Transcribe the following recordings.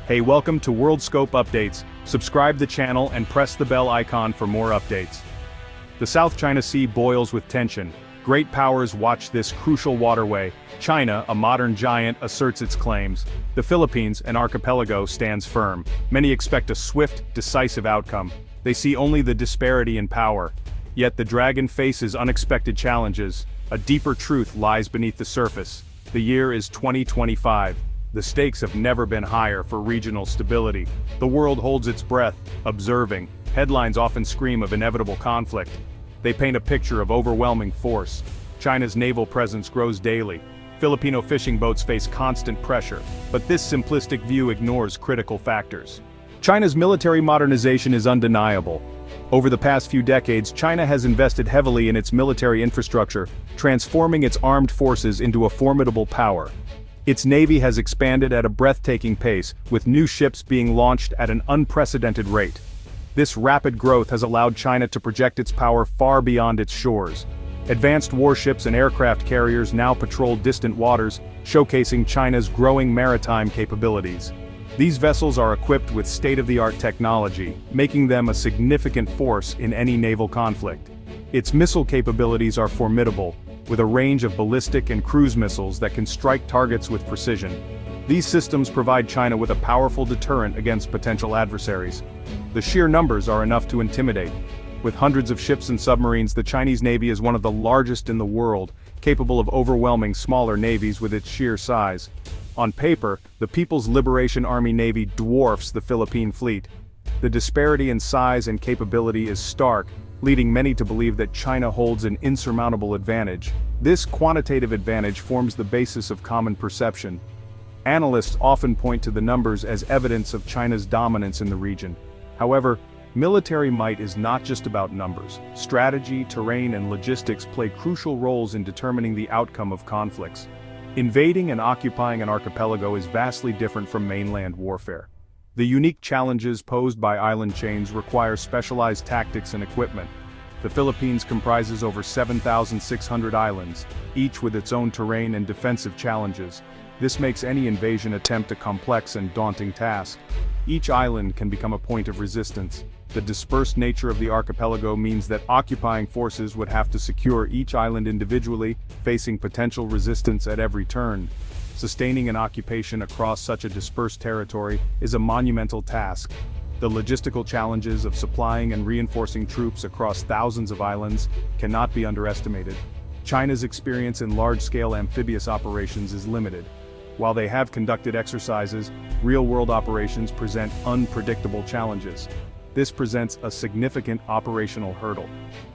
Hey, welcome to World Scope Updates. Subscribe the channel and press the bell icon for more updates. The South China Sea boils with tension. Great powers watch this crucial waterway. China, a modern giant, asserts its claims. The Philippines, an archipelago, stands firm. Many expect a swift, decisive outcome. They see only the disparity in power. Yet the dragon faces unexpected challenges. A deeper truth lies beneath the surface. The year is 2025. The stakes have never been higher for regional stability. The world holds its breath, observing. Headlines often scream of inevitable conflict. They paint a picture of overwhelming force. China's naval presence grows daily. Filipino fishing boats face constant pressure, but this simplistic view ignores critical factors. China's military modernization is undeniable. Over the past few decades, China has invested heavily in its military infrastructure, transforming its armed forces into a formidable power. Its navy has expanded at a breathtaking pace, with new ships being launched at an unprecedented rate. This rapid growth has allowed China to project its power far beyond its shores. Advanced warships and aircraft carriers now patrol distant waters, showcasing China's growing maritime capabilities. These vessels are equipped with state-of-the-art technology, making them a significant force in any naval conflict. Its missile capabilities are formidable, with a range of ballistic and cruise missiles that can strike targets with precision. These systems provide China with a powerful deterrent against potential adversaries. The sheer numbers are enough to intimidate. With hundreds of ships and submarines, the Chinese Navy is one of the largest in the world, capable of overwhelming smaller navies with its sheer size. On paper, the People's Liberation Army Navy dwarfs the Philippine fleet. The disparity in size and capability is stark, leading many to believe that China holds an insurmountable advantage. This quantitative advantage forms the basis of common perception. Analysts often point to the numbers as evidence of China's dominance in the region. However, military might is not just about numbers. Strategy, terrain, and logistics play crucial roles in determining the outcome of conflicts. Invading and occupying an archipelago is vastly different from mainland warfare. The unique challenges posed by island chains require specialized tactics and equipment. The Philippines comprises over 7,600 islands, each with its own terrain and defensive challenges. This makes any invasion attempt a complex and daunting task. Each island can become a point of resistance. The dispersed nature of the archipelago means that occupying forces would have to secure each island individually, facing potential resistance at every turn. Sustaining an occupation across such a dispersed territory is a monumental task. The logistical challenges of supplying and reinforcing troops across thousands of islands cannot be underestimated. China's experience in large-scale amphibious operations is limited. While they have conducted exercises, real-world operations present unpredictable challenges. This presents a significant operational hurdle.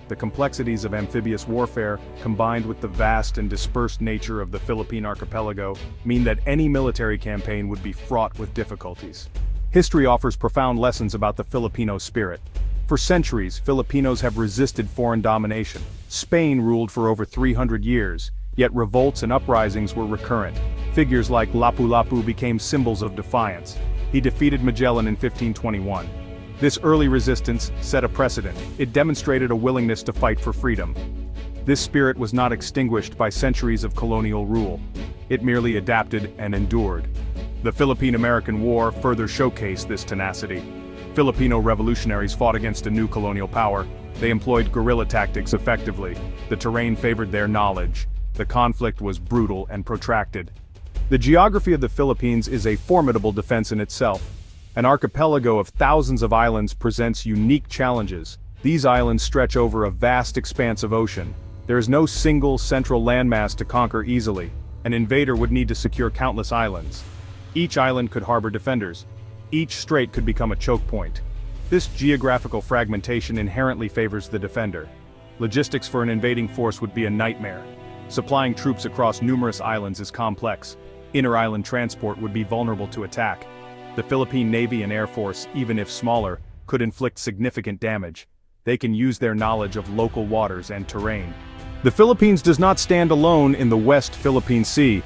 The complexities of amphibious warfare, combined with the vast and dispersed nature of the Philippine archipelago, mean that any military campaign would be fraught with difficulties. History offers profound lessons about the Filipino spirit. For centuries, Filipinos have resisted foreign domination. Spain ruled for over 300 years, yet revolts and uprisings were recurrent. Figures like Lapu-Lapu became symbols of defiance. He defeated Magellan in 1521. This early resistance set a precedent. It demonstrated a willingness to fight for freedom. This spirit was not extinguished by centuries of colonial rule. It merely adapted and endured. The Philippine-American War further showcased this tenacity. Filipino revolutionaries fought against a new colonial power. They employed guerrilla tactics effectively. The terrain favored their knowledge. The conflict was brutal and protracted. The geography of the Philippines is a formidable defense in itself. An archipelago of thousands of islands presents unique challenges. These islands stretch over a vast expanse of ocean. There is no single central landmass to conquer easily. An invader would need to secure countless islands. Each island could harbor defenders. Each strait could become a choke point. This geographical fragmentation inherently favors the defender. Logistics for an invading force would be a nightmare. Supplying troops across numerous islands is complex. Inter-island transport would be vulnerable to attack. The Philippine Navy and Air Force, even if smaller, could inflict significant damage. They can use their knowledge of local waters and terrain. The Philippines does not stand alone in the West Philippine Sea.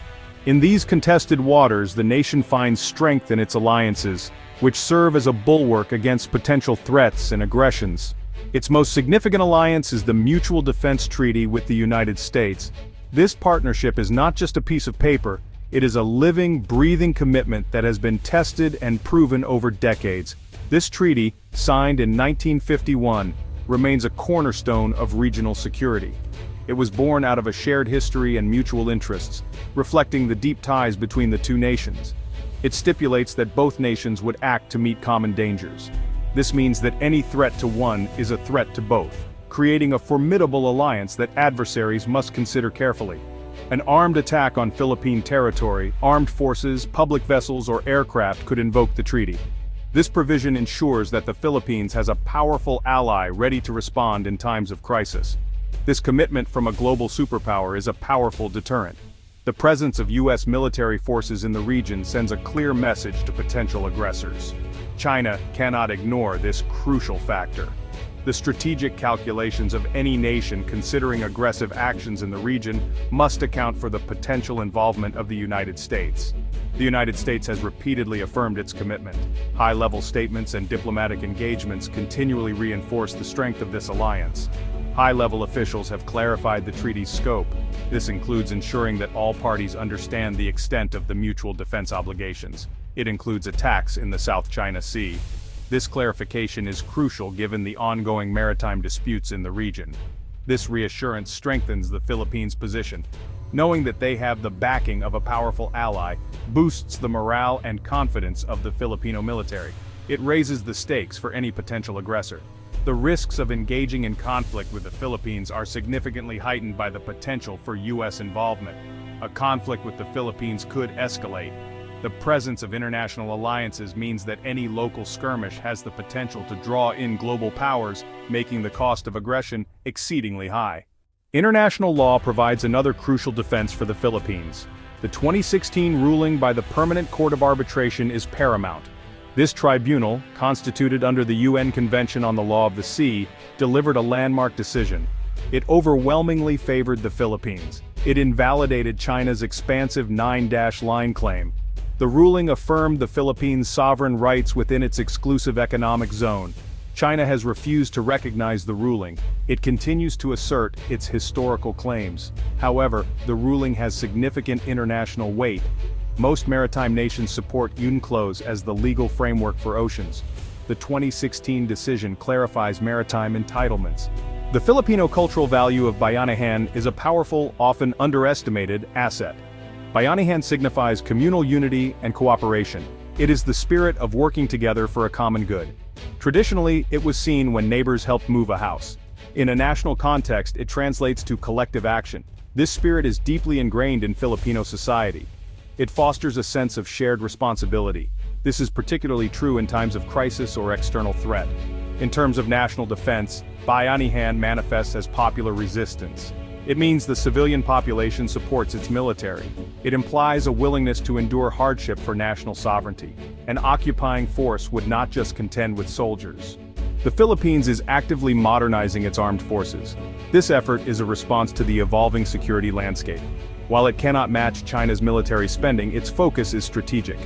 In these contested waters, the nation finds strength in its alliances, which serve as a bulwark against potential threats and aggressions. Its most significant alliance is the Mutual Defense Treaty with the United States. This partnership is not just a piece of paper, It is a living, breathing commitment that has been tested and proven over decades. This treaty, signed in 1951, remains a cornerstone of regional security. It was born out of a shared history and mutual interests, reflecting the deep ties between the two nations. It stipulates that both nations would act to meet common dangers. This means that any threat to one is a threat to both, creating a formidable alliance that adversaries must consider carefully. An armed attack on Philippine territory, armed forces, public vessels, or aircraft could invoke the treaty. This provision ensures that the Philippines has a powerful ally ready to respond in times of crisis. This commitment from a global superpower is a powerful deterrent. The presence of U.S. military forces in the region sends a clear message to potential aggressors. China cannot ignore this crucial factor. The strategic calculations of any nation considering aggressive actions in the region must account for the potential involvement of the United States. The United States has repeatedly affirmed its commitment. High-level statements and diplomatic engagements continually reinforce the strength of this alliance. High-level officials have clarified the treaty's scope. This includes ensuring that all parties understand the extent of the mutual defense obligations. It includes attacks in the South China Sea. This clarification is crucial given the ongoing maritime disputes in the region. This reassurance strengthens the Philippines' position. Knowing that they have the backing of a powerful ally boosts the morale and confidence of the Filipino military. It raises the stakes for any potential aggressor. The risks of engaging in conflict with the Philippines are significantly heightened by the potential for U.S. involvement. A conflict with the Philippines could escalate. The presence of international alliances means that any local skirmish has the potential to draw in global powers, making the cost of aggression exceedingly high. International law provides another crucial defense for the Philippines. The 2016 ruling by the Permanent Court of Arbitration is paramount. This tribunal, constituted under the UN Convention on the Law of the Sea, delivered a landmark decision. It overwhelmingly favored the Philippines. It invalidated China's expansive 9-line claim. The ruling affirmed the Philippines' sovereign rights within its exclusive economic zone. China has refused to recognize the ruling. It continues to assert its historical claims. However, the ruling has significant international weight. Most maritime nations support UNCLOS as the legal framework for oceans. The 2016 decision clarifies maritime entitlements. The Filipino cultural value of Bayanihan is a powerful, often underestimated, asset. Bayanihan signifies communal unity and cooperation. It is the spirit of working together for a common good. Traditionally, it was seen when neighbors helped move a house. In a national context, it translates to collective action. This spirit is deeply ingrained in Filipino society. It fosters a sense of shared responsibility. This is particularly true in times of crisis or external threat. In terms of national defense, Bayanihan manifests as popular resistance. It means the civilian population supports its military. It implies a willingness to endure hardship for national sovereignty. An occupying force would not just contend with soldiers. The Philippines is actively modernizing its armed forces. This effort is a response to the evolving security landscape. While it cannot match China's military spending, its focus is strategic.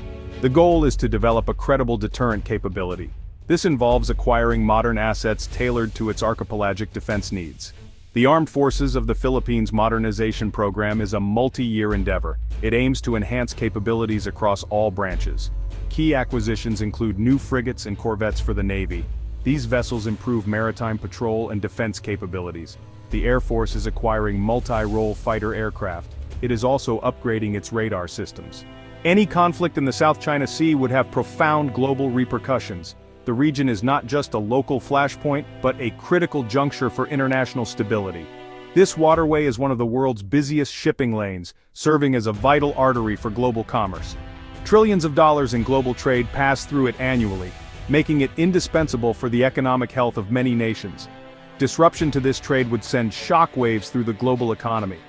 The goal is to develop a credible deterrent capability. This involves acquiring modern assets tailored to its archipelagic defense needs. The Armed Forces of the Philippines Modernization Program is a multi-year endeavor. It aims to enhance capabilities across all branches. Key acquisitions include new frigates and corvettes for the Navy. These vessels improve maritime patrol and defense capabilities. The Air Force is acquiring multi-role fighter aircraft. It is also upgrading its radar systems. Any conflict in the South China Sea would have profound global repercussions. The region is not just a local flashpoint, but a critical juncture for international stability. This waterway is one of the world's busiest shipping lanes, serving as a vital artery for global commerce. Trillions of dollars in global trade pass through it annually, making it indispensable for the economic health of many nations. Disruption to this trade would send shockwaves through the global economy,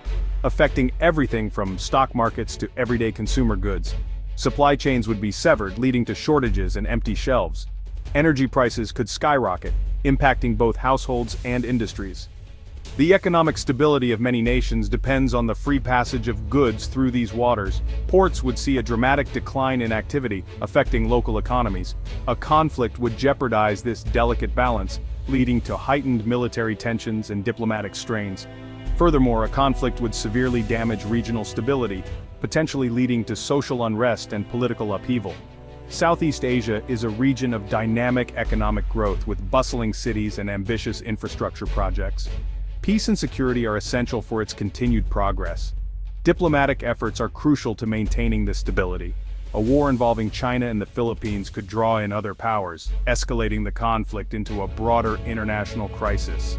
affecting everything from stock markets to everyday consumer goods. Supply chains would be severed, leading to shortages and empty shelves. Energy prices could skyrocket, impacting both households and industries. The economic stability of many nations depends on the free passage of goods through these waters. Ports would see a dramatic decline in activity, affecting local economies. A conflict would jeopardize this delicate balance, leading to heightened military tensions and diplomatic strains. Furthermore, a conflict would severely damage regional stability, potentially leading to social unrest and political upheaval. Southeast Asia is a region of dynamic economic growth with bustling cities and ambitious infrastructure projects. Peace and security are essential for its continued progress. Diplomatic efforts are crucial to maintaining this stability. A war involving China and the Philippines could draw in other powers, escalating the conflict into a broader international crisis.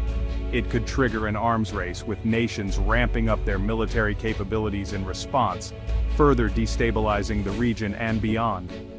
It could trigger an arms race with nations ramping up their military capabilities in response, further destabilizing the region and beyond.